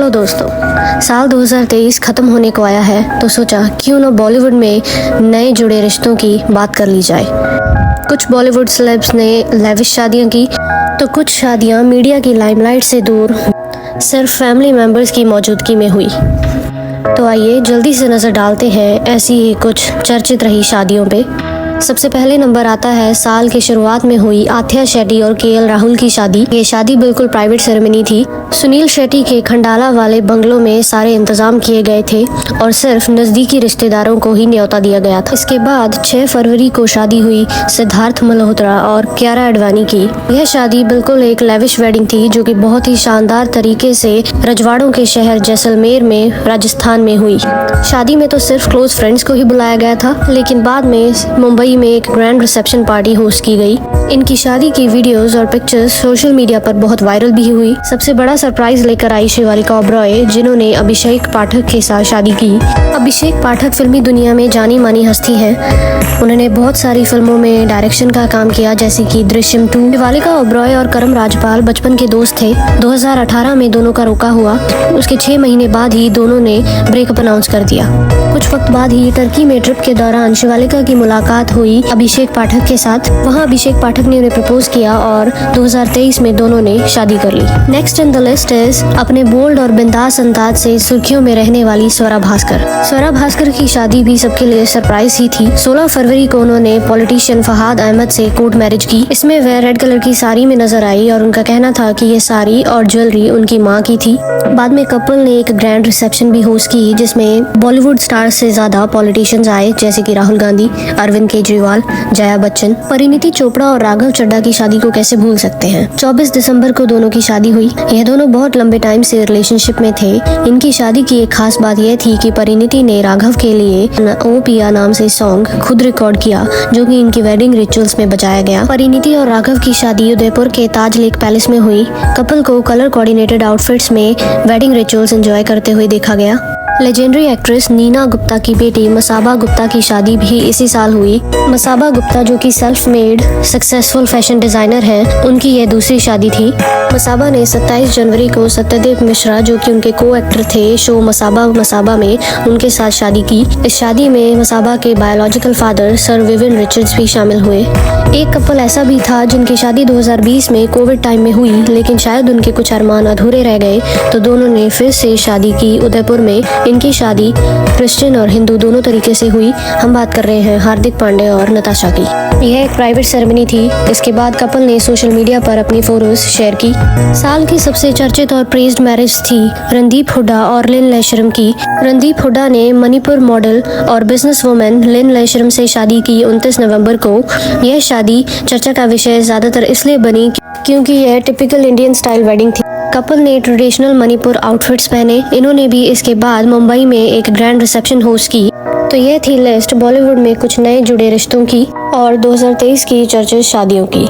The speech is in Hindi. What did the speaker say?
हेलो दोस्तों, साल 2023 ख़त्म होने को आया है तो सोचा क्यों ना बॉलीवुड में नए जुड़े रिश्तों की बात कर ली जाए। कुछ बॉलीवुड सेलेब्स ने लेविश शादियां की तो कुछ शादियां मीडिया की लाइमलाइट से दूर सिर्फ फैमिली मेंबर्स की मौजूदगी में हुई। तो आइए जल्दी से नज़र डालते हैं ऐसी ही कुछ चर्चित रही शादियों पे। सबसे पहले नंबर आता है साल के शुरुआत में हुई आथिया शेट्टी और केएल राहुल की शादी। ये शादी बिल्कुल प्राइवेट सेरेमनी थी। सुनील शेट्टी के खंडाला वाले बंगलों में सारे इंतजाम किए गए थे और सिर्फ नजदीकी रिश्तेदारों को ही न्योता दिया गया था। इसके बाद 6 फरवरी को शादी हुई सिद्धार्थ मल्होत्रा और कियारा आडवाणी की। यह शादी बिल्कुल एक लेविश वेडिंग थी जो कि बहुत ही शानदार तरीके से रजवाड़ों के शहर जैसलमेर में राजस्थान में हुई। शादी में तो सिर्फ क्लोज फ्रेंड्स को ही बुलाया गया था, लेकिन बाद में मुंबई में एक ग्रैंड रिसेप्शन पार्टी होस्ट की गई। इनकी शादी की वीडियोस और पिक्चर्स सोशल मीडिया पर बहुत वायरल भी हुई। सबसे बड़ा सरप्राइज लेकर आई शिवालिका ओबरॉय, जिन्होंने अभिषेक पाठक के साथ शादी की। अभिषेक पाठक फिल्मी दुनिया में जानी मानी हस्ती हैं। उन्होंने बहुत सारी फिल्मों में डायरेक्शन का काम किया, जैसे कि दृश्यम 2। शिवालिका ओबरॉय और करम राजपाल बचपन के दोस्त थे। 2018 में दोनों का रोका हुआ। उसके 6 महीने बाद ही दोनों ने ब्रेकअप अनाउंस कर दिया। कुछ वक्त बाद ही टर्की में ट्रिप के दौरान शिवालिका की मुलाकात हुई अभिषेक पाठक के साथ। वहां अभिषेक पाठक ने उन्हें प्रपोज किया और 2023 में दोनों ने शादी कर ली। Next in the list is अपने बोल्ड और बिंदास अंदाज से सुर्खियों में रहने वाली स्वरा भास्कर। स्वरा भास्कर की शादी भी सबके लिए सरप्राइज ही थी। 16 फरवरी को उन्होंने पॉलिटिशियन फहाद अहमद से कोर्ट मैरिज की। इसमें वह रेड कलर की साड़ी में नजर आई और उनका कहना था कि ये साड़ी और ज्वेलरी उनकी माँ की थी। बाद में कपल ने एक ग्रैंड रिसेप्शन भी होस्ट की, जिसमें बॉलीवुड स्टार्स से ज्यादा पॉलिटिशियंस आए, जैसे कि राहुल गांधी, अरविंद केजरीवाल, जया बच्चन। परिणीति चोपड़ा और राघव चड्ढा की शादी को कैसे भूल सकते हैं। 24 दिसंबर को दोनों की शादी हुई। यह दोनों बहुत लंबे टाइम से रिलेशनशिप में थे। इनकी शादी की एक खास बात यह थी कि परिणीति ने राघव के लिए ओ पिया नाम से सॉन्ग खुद रिकॉर्ड किया, जो कि इनकी वेडिंग रिचुअल्स में बजाया गया। परिणीति और राघव की शादी उदयपुर के ताज लेक पैलेस में हुई। कपल को कलर कोऑर्डिनेटेड आउटफिट्स में वेडिंग रिचुअल्स एंजॉय करते हुए देखा गया। लेजेंडरी एक्ट्रेस नीना गुप्ता की बेटी मसाबा गुप्ता की शादी भी इसी साल हुई। मसाबा गुप्ता, जो कि self made successful fashion designer हैं, उनकी यह दूसरी शादी थी। मसाबा ने 27 जनवरी को सत्यदेव मिश्रा, जो कि उनके को एक्टर थे शो मसाबा में, उनके साथ शादी की। इस शादी में मसाबा के biological father sir woven Richards भी शामिल हुए। एक कपल ऐसा भी था जिनकी शादी 2020 में कोविड टाइम में हुई, लेकिन शायद उनके कुछ अरमान अधूरे रह गए तो दोनों ने फिर से शादी की उदयपुर में। इनकी शादी क्रिश्चियन और हिंदू दोनों तरीके से हुई। हम बात कर रहे हैं हार्दिक पांडे और नताशा की। यह एक प्राइवेट सेरेमनी थी। इसके बाद कपल ने सोशल मीडिया पर अपनी फोटोज शेयर की। साल की सबसे चर्चित और प्रेज्ड मैरिज थी रणदीप हुड्डा और लिन लेशरम की। रणदीप हुड्डा ने मणिपुर मॉडल और बिजनेस वुमेन लिन लेशरम से शादी की 29 नवंबर को। यह शादी चर्चा का विषय ज्यादातर इसलिए बनी क्योंकि यह टिपिकल इंडियन स्टाइल वेडिंग थी। कपल ने ट्रेडिशनल मणिपुर आउटफिट्स पहने। इन्होंने भी इसके बाद मुंबई में एक ग्रैंड रिसेप्शन होस्ट की। तो यह थी लिस्ट बॉलीवुड में कुछ नए जुड़े रिश्तों की और 2023 की चर्चित शादियों की।